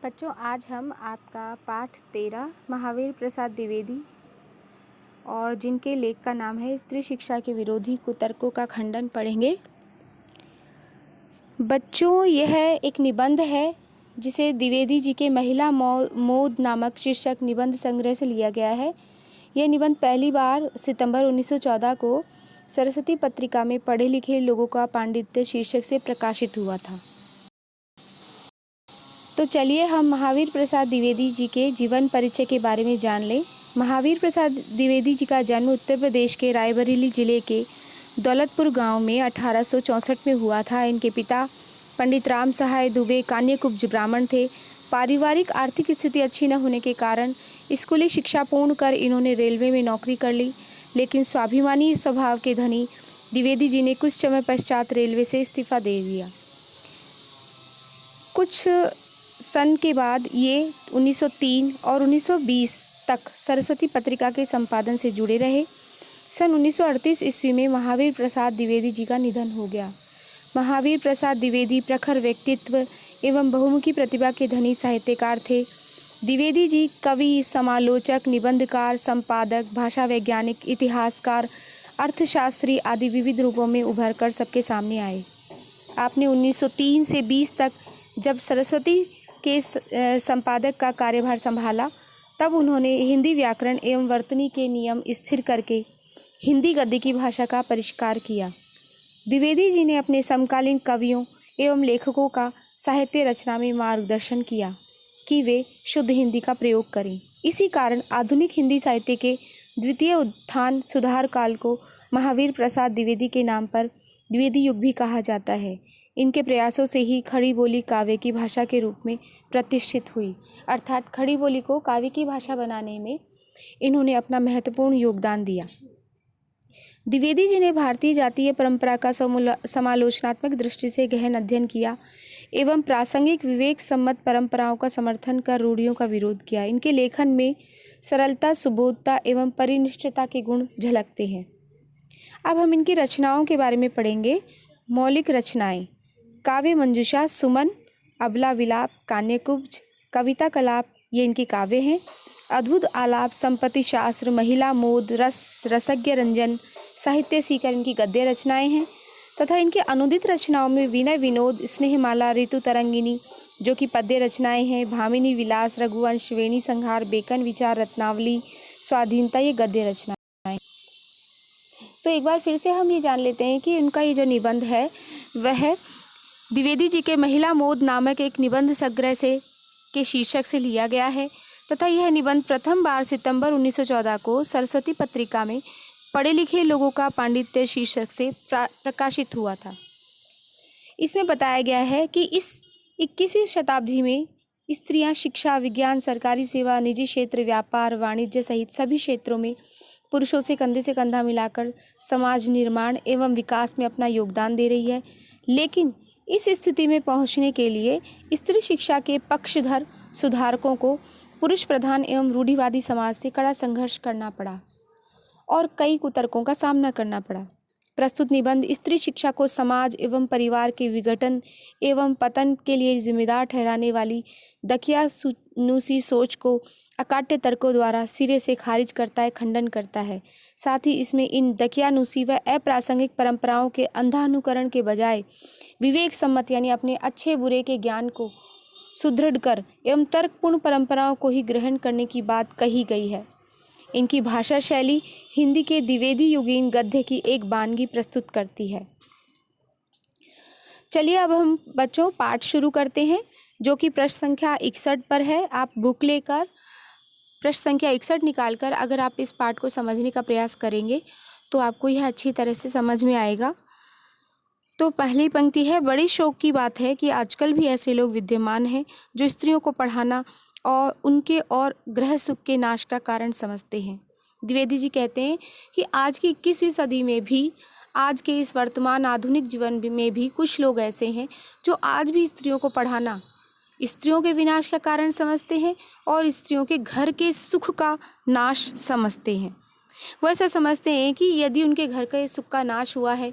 बच्चों, आज हम आपका पाठ 13 महावीर प्रसाद द्विवेदी और जिनके लेख का नाम है स्त्री शिक्षा के विरोधी कुतर्कों का खंडन पढ़ेंगे। बच्चों, यह एक निबंध है जिसे द्विवेदी जी के महिला मोद नामक शीर्षक निबंध संग्रह से लिया गया है। यह निबंध पहली बार सितंबर 1914 को सरस्वती पत्रिका में पढ़े लिखे लोगों का पांडित्य शीर्षक से प्रकाशित हुआ था। तो चलिए हम महावीर प्रसाद द्विवेदी जी के जीवन परिचय के बारे में जान लें। महावीर प्रसाद द्विवेदी जी का जन्म उत्तर प्रदेश के रायबरेली जिले के दौलतपुर गांव में 1864 में हुआ था। इनके पिता पंडित राम सहाय दुबे कान्यकुब्ज ब्राह्मण थे। पारिवारिक आर्थिक स्थिति अच्छी न होने के कारण स्कूली शिक्षा पूर्ण कर इन्होंने रेलवे में नौकरी कर ली, लेकिन स्वाभिमानी स्वभाव के धनी द्विवेदी जी ने कुछ समय पश्चात रेलवे से इस्तीफा दे दिया। कुछ सन के बाद ये 1903 और 1920 तक सरस्वती पत्रिका के संपादन से जुड़े रहे। सन 1938 ईस्वी में महावीर प्रसाद द्विवेदी जी का निधन हो गया। महावीर प्रसाद द्विवेदी प्रखर व्यक्तित्व एवं बहुमुखी प्रतिभा के धनी साहित्यकार थे। द्विवेदी जी कवि, समालोचक, निबंधकार, संपादक, भाषा वैज्ञानिक, इतिहासकार, अर्थशास्त्री आदि विविध रूपों में उभर कर सबके सामने आए। आपने 1903 से 20 तक जब सरस्वती के संपादक का कार्यभार संभाला, तब उन्होंने हिंदी व्याकरण एवं वर्तनी के नियम स्थिर करके हिंदी गद्य की भाषा का परिष्कार किया। द्विवेदी जी ने अपने समकालीन कवियों एवं लेखकों का साहित्य रचना में मार्गदर्शन किया कि वे शुद्ध हिंदी का प्रयोग करें। इसी कारण आधुनिक हिंदी साहित्य के द्वितीय उत्थान सुधार काल को महावीर प्रसाद द्विवेदी के नाम पर द्विवेदी युग भी कहा जाता है। इनके प्रयासों से ही खड़ी बोली काव्य की भाषा के रूप में प्रतिष्ठित हुई, अर्थात खड़ी बोली को काव्य की भाषा बनाने में इन्होंने अपना महत्वपूर्ण योगदान दिया। द्विवेदी जी ने भारतीय जातीय परंपरा का समालोचनात्मक दृष्टि से गहन अध्ययन किया एवं प्रासंगिक विवेक सम्मत परंपराओं का समर्थन कर रूढ़ियों का विरोध किया। इनके लेखन में सरलता, सुबोधता एवं परिनिष्ठता के गुण झलकते हैं। अब हम इनकी रचनाओं के बारे में पढ़ेंगे। मौलिक रचनाएं: काव्य मंजूषा, सुमन, अबला विलाप, कान्यकुब्ज, कविता कलाप, ये इनके काव्य हैं। अद्भुत आलाप, संपत्ति शास्त्र, महिला मोद, रसज्ञ रंजन, साहित्य सीकर इनकी गद्य रचनाएं हैं। तथा इनके अनुदित रचनाओं में विनय विनोद, स्नेहमाला, ऋतु तरंगिनी जो कि पद्य रचनाएं हैं, भामिनी विलास, रघुवंश, वेणी संहार, बेकन विचार, रत्नावली, स्वाधीनता, ये गद्य रचनाएं। तो एक बार फिर से हम ये जान लेते हैं कि उनका ये जो निबंध है वह द्विवेदी जी के महिला मोद नामक एक निबंध संग्रह से के शीर्षक से लिया गया है तथा यह निबंध प्रथम बार सितंबर 1914 को सरस्वती पत्रिका में पढ़े लिखे लोगों का पांडित्य शीर्षक से प्रकाशित हुआ था। इसमें बताया गया है कि इस 21वीं शताब्दी में स्त्रियां शिक्षा, विज्ञान, सरकारी सेवा, निजी क्षेत्र, व्यापार, वाणिज्य सहित सभी क्षेत्रों में पुरुषों से कंधा मिलाकर समाज निर्माण एवं विकास में अपना योगदान दे रही है। लेकिन इस स्थिति में पहुंचने के लिए स्त्री शिक्षा के पक्षधर सुधारकों को पुरुष प्रधान एवं रूढ़िवादी समाज से कड़ा संघर्ष करना पड़ा और कई कुतर्कों का सामना करना पड़ा। प्रस्तुत निबंध स्त्री शिक्षा को समाज एवं परिवार के विघटन एवं पतन के लिए जिम्मेदार ठहराने वाली दकियानूसी सोच को अकाट्य तर्कों द्वारा सिरे से खारिज करता है, खंडन करता है। साथ ही इसमें इन दकियानूसी व अप्रासंगिक परंपराओं के अंधानुकरण के बजाय विवेक सम्मत यानी अपने अच्छे बुरे के ज्ञान को सुदृढ़ कर एवं तर्कपूर्ण परंपराओं को ही ग्रहण करने की बात कही गई है। इनकी भाषा शैली हिंदी के द्विवेदी युगीन गद्य की एक बानगी प्रस्तुत करती है। चलिए अब हम बच्चों पाठ शुरू करते हैं, जो कि पृष्ठ संख्या 61 पर है। आप बुक लेकर पृष्ठ संख्या 61 निकालकर अगर आप इस पाठ को समझने का प्रयास करेंगे तो आपको यह अच्छी तरह से समझ में आएगा। तो पहली पंक्ति है: बड़ी शौक की बात है कि आजकल भी ऐसे लोग विद्यमान हैं जो स्त्रियों को पढ़ाना और उनके और गृह सुख के नाश का कारण समझते हैं। द्विवेदी जी कहते हैं कि आज की 21वीं सदी में भी, आज के इस वर्तमान आधुनिक जीवन में भी कुछ लोग ऐसे हैं जो आज भी स्त्रियों को पढ़ाना स्त्रियों के विनाश का कारण समझते हैं और स्त्रियों के घर के सुख का नाश समझते हैं। वो ऐसा समझते हैं कि यदि उनके घर के सुख का नाश हुआ है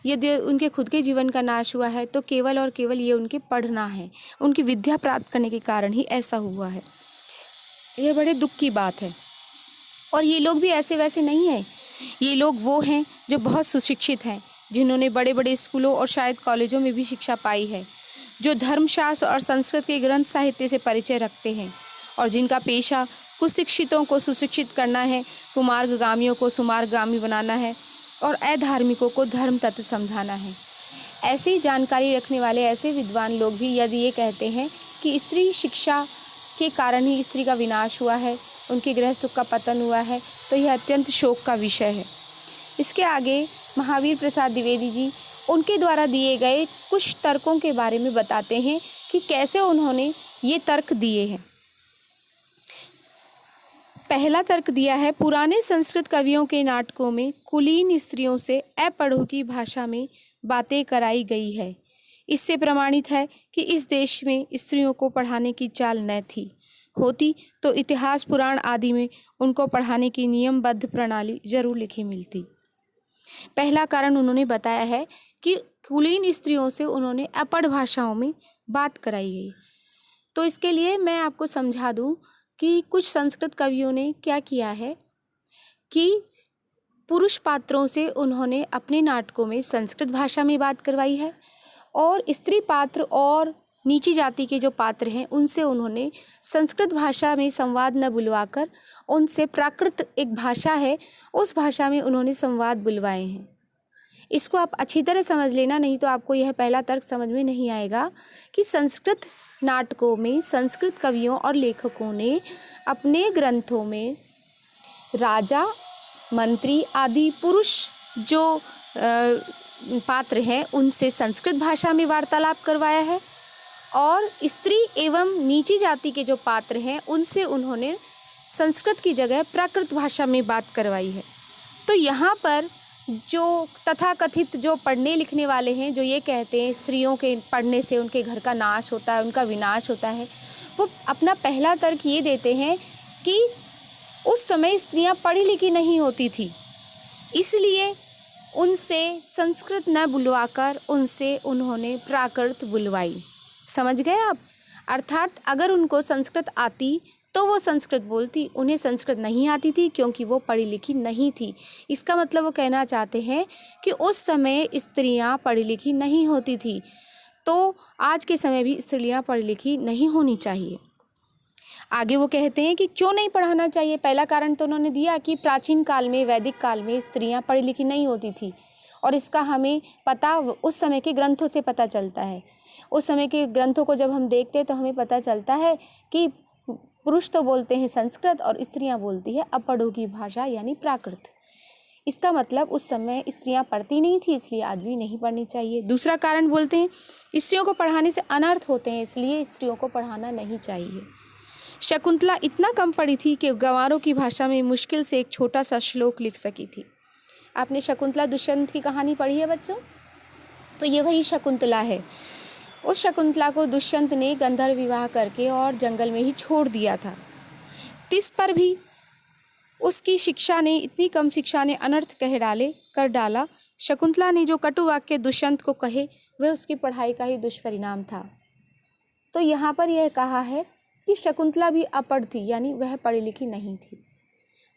यदि उनके खुद के जीवन का नाश हुआ है तो केवल और केवल ये उनके पढ़ना है, उनकी विद्या प्राप्त करने के कारण ही ऐसा हुआ है। यह बड़े दुख की बात है। और ये लोग भी ऐसे वैसे नहीं हैं, ये लोग वो हैं जो बहुत सुशिक्षित हैं, जिन्होंने बड़े बड़े स्कूलों और शायद कॉलेजों में भी शिक्षा पाई है, जो धर्मशास्त्र और संस्कृत के ग्रंथ साहित्य से परिचय रखते हैं और जिनका पेशा कुशिक्षितों को सुशिक्षित करना है, कुमार्गगामियों को सुमार्गगामी बनाना है और अधार्मिकों को धर्म तत्व समझाना है। ऐसी जानकारी रखने वाले ऐसे विद्वान लोग भी यदि ये कहते हैं कि स्त्री शिक्षा के कारण ही स्त्री का विनाश हुआ है, उनके गृह सुख का पतन हुआ है, तो यह अत्यंत शोक का विषय है। इसके आगे महावीर प्रसाद द्विवेदी जी उनके द्वारा दिए गए कुछ तर्कों के बारे में बताते हैं कि कैसे उन्होंने ये तर्क दिए हैं। पहला तर्क दिया है, पुराने संस्कृत कवियों के नाटकों में कुलीन स्त्रियों से अपढ़ों की भाषा में बातें कराई गई है। इससे प्रमाणित है कि इस देश में स्त्रियों को पढ़ाने की चाल न थी, होती तो इतिहास पुराण आदि में उनको पढ़ाने की नियमबद्ध प्रणाली जरूर लिखी मिलती। पहला कारण उन्होंने बताया है कि कुलीन स्त्रियों से उन्होंने अपढ़ भाषाओं में बात कराई गई। तो इसके लिए मैं आपको समझा दूं कि कुछ संस्कृत कवियों ने क्या किया है कि पुरुष पात्रों से उन्होंने अपने नाटकों में संस्कृत भाषा में बात करवाई है और स्त्री पात्र और नीची जाति के जो पात्र हैं उनसे उन्होंने संस्कृत भाषा में संवाद न बुलवाकर उनसे प्राकृत एक भाषा है उस भाषा में उन्होंने संवाद बुलवाए हैं। इसको आप अच्छी तरह समझ लेना, नहीं तो आपको यह पहला तर्क समझ में नहीं आएगा कि संस्कृत नाटकों में संस्कृत कवियों और लेखकों ने अपने ग्रंथों में राजा, मंत्री आदि पुरुष जो पात्र हैं उनसे संस्कृत भाषा में वार्तालाप करवाया है और स्त्री एवं नीची जाति के जो पात्र हैं उनसे उन्होंने संस्कृत की जगह प्राकृत भाषा में बात करवाई है। तो यहाँ पर जो तथाकथित जो पढ़ने लिखने वाले हैं जो ये कहते हैं स्त्रियों के पढ़ने से उनके घर का नाश होता है, उनका विनाश होता है, वो अपना पहला तर्क ये देते हैं कि उस समय स्त्रियां पढ़ी लिखी नहीं होती थी, इसलिए उनसे संस्कृत न बुलवाकर उनसे उन्होंने प्राकृत बुलवाई। समझ गए आप? अर्थात अगर उनको संस्कृत आती तो वो संस्कृत बोलती, उन्हें संस्कृत नहीं आती थी क्योंकि वो पढ़ी लिखी नहीं थी। इसका मतलब वो कहना चाहते हैं कि उस समय स्त्रियां पढ़ी लिखी नहीं होती थी, तो आज के समय भी स्त्रियां पढ़ी लिखी नहीं होनी चाहिए। आगे वो कहते हैं कि क्यों नहीं पढ़ाना चाहिए। पहला कारण तो उन्होंने दिया कि प्राचीन काल में, वैदिक काल में स्त्रियां पढ़ी लिखी नहीं होती थी और इसका हमें पता उस समय के ग्रंथों से पता चलता है। उस समय के ग्रंथों को जब हम देखते हैं तो हमें पता चलता है कि पुरुष तो बोलते हैं संस्कृत और स्त्रियां बोलती है अपढ़ों की भाषा यानी प्राकृत। इसका मतलब उस समय स्त्रियां पढ़ती नहीं थी, इसलिए आज भी नहीं पढ़नी चाहिए। दूसरा कारण बोलते हैं स्त्रियों को पढ़ाने से अनर्थ होते हैं, इसलिए स्त्रियों को पढ़ाना नहीं चाहिए। शकुंतला इतना कम पढ़ी थी कि गंवारों की भाषा में मुश्किल से एक छोटा सा श्लोक लिख सकी थी। आपने शकुंतला दुष्यंत की कहानी पढ़ी है बच्चों? तो ये वही शकुंतला है। उस शकुंतला को दुष्यंत ने गंधर्व विवाह करके और जंगल में ही छोड़ दिया था। तिस पर भी उसकी शिक्षा ने, इतनी कम शिक्षा ने अनर्थ कर डाला। शकुंतला ने जो कटु वाक्य दुष्यंत को कहे वह उसकी पढ़ाई का ही दुष्परिणाम था। तो यहाँ पर यह कहा है कि शकुंतला भी अपढ़ थी, यानी वह पढ़ी लिखी नहीं थी।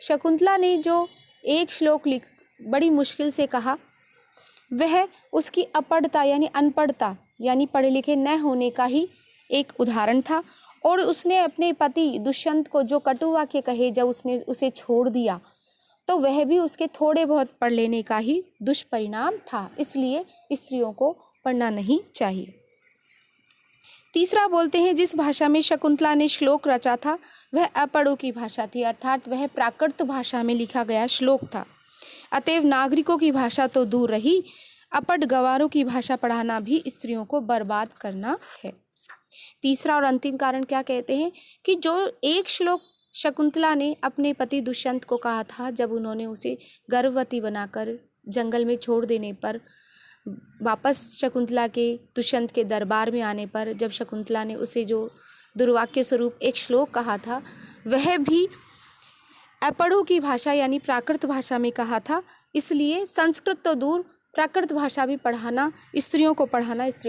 शकुंतला ने जो एक श्लोक बड़ी मुश्किल से कहा वह उसकी अपढ़ता यानी अनपढ़ता यानी पढ़े लिखे न होने का ही एक उदाहरण था। और उसने अपने पति दुष्यंत को जो कटु वाक्य कहे जब उसने उसे छोड़ दिया तो वह भी उसके थोड़े बहुत पढ़ लेने का ही दुष्परिणाम था। इसलिए स्त्रियों को पढ़ना नहीं चाहिए। तीसरा बोलते हैं जिस भाषा में शकुंतला ने श्लोक रचा था वह अपढ़ों की भाषा थी, अर्थात वह प्राकृत भाषा में लिखा गया श्लोक था। अतएव नागरिकों की भाषा तो दूर रही, अपढ़ गंवारों की भाषा पढ़ाना भी स्त्रियों को बर्बाद करना है। तीसरा और अंतिम कारण क्या कहते हैं कि जो एक श्लोक शकुंतला ने अपने पति दुष्यंत को कहा था जब उन्होंने उसे गर्भवती बनाकर जंगल में छोड़ देने पर, वापस शकुंतला के दुष्यंत के दरबार में आने पर जब शकुंतला ने उसे जो दुर्वाक्य स्वरूप एक श्लोक कहा था वह भी अपढ़ों की भाषा यानी प्राकृत भाषा में कहा था। इसलिए संस्कृत तो दूर, प्राकृत भाषा भी पढ़ाना, स्त्रियों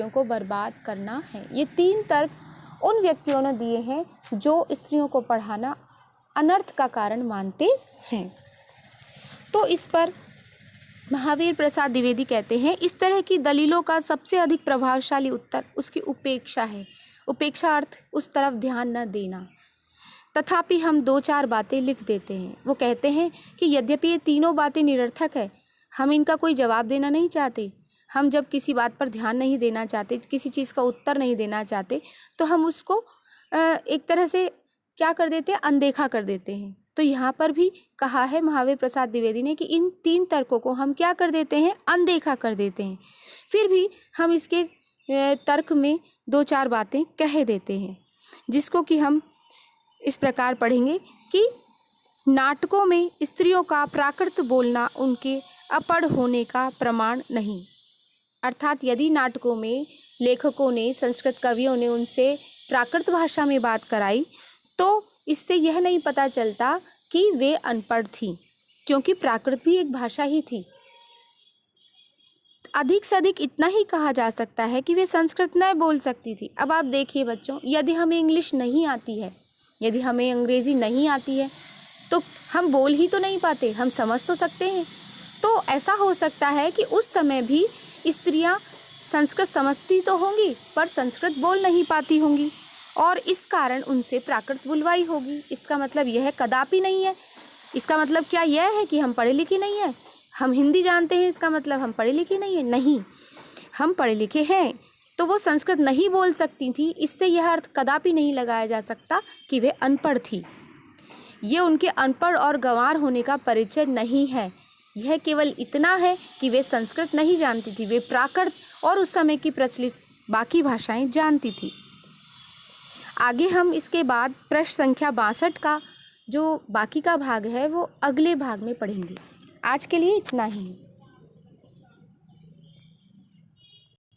को बर्बाद करना है। ये 3 तर्क उन व्यक्तियों ने दिए हैं जो स्त्रियों को पढ़ाना अनर्थ का कारण मानते हैं। तो इस पर महावीर प्रसाद द्विवेदी कहते हैं, इस तरह की दलीलों का सबसे अधिक प्रभावशाली उत्तर उसकी उपेक्षा है। उपेक्षा अर्थ उस तरफ ध्यान न देना। तथापि हम 2-4 बातें लिख देते हैं। वो कहते हैं कि यद्यपि ये तीनों बातें निरर्थक है, हम इनका कोई जवाब देना नहीं चाहते। हम जब किसी बात पर ध्यान नहीं देना चाहते, किसी चीज़ का उत्तर नहीं देना चाहते, तो हम उसको एक तरह से क्या कर देते हैं, अनदेखा कर देते हैं। तो यहाँ पर भी कहा है महावीर प्रसाद द्विवेदी ने कि इन 3 तर्कों को हम क्या कर देते हैं, अनदेखा कर देते हैं। फिर भी हम इसके तर्क में 2-4 बातें कह देते हैं, जिसको कि हम इस प्रकार पढ़ेंगे कि नाटकों में स्त्रियों का प्राकृत बोलना उनके अपढ़ होने का प्रमाण नहीं। अर्थात यदि नाटकों में लेखकों ने, संस्कृत कवियों ने उनसे प्राकृत भाषा में बात कराई, तो इससे यह नहीं पता चलता कि वे अनपढ़ थीं, क्योंकि प्राकृत भी एक भाषा ही थी। अधिक से अधिक इतना ही कहा जा सकता है कि वे संस्कृत न बोल सकती थी। अब आप देखिए बच्चों, यदि हमें इंग्लिश नहीं आती है, यदि हमें अंग्रेज़ी नहीं आती है, तो हम बोल ही तो नहीं पाते, हम समझ तो सकते हैं। तो ऐसा हो सकता है कि उस समय भी स्त्रियां संस्कृत समझती तो होंगी, पर संस्कृत बोल नहीं पाती होंगी, और इस कारण उनसे प्राकृत बुलवाई होगी। इसका मतलब यह कदापि नहीं है। इसका मतलब क्या यह है कि हम पढ़े लिखे नहीं हैं? हम हिंदी जानते हैं, इसका मतलब हम पढ़े लिखे नहीं हैं? नहीं, हम पढ़े लिखे हैं। तो वो संस्कृत नहीं बोल सकती थी, इससे यह अर्थ कदापि नहीं लगाया जा सकता कि वे अनपढ़ थी। ये उनके अनपढ़ और गंवार होने का परिचय नहीं है। यह केवल इतना है कि वे संस्कृत नहीं जानती थी, वे प्राकृत और उस समय की प्रचलित बाकी भाषाएं जानती थी। आगे हम इसके बाद प्रश्न संख्या 62 का जो बाकी का भाग है वो अगले भाग में पढ़ेंगे। आज के लिए इतना ही।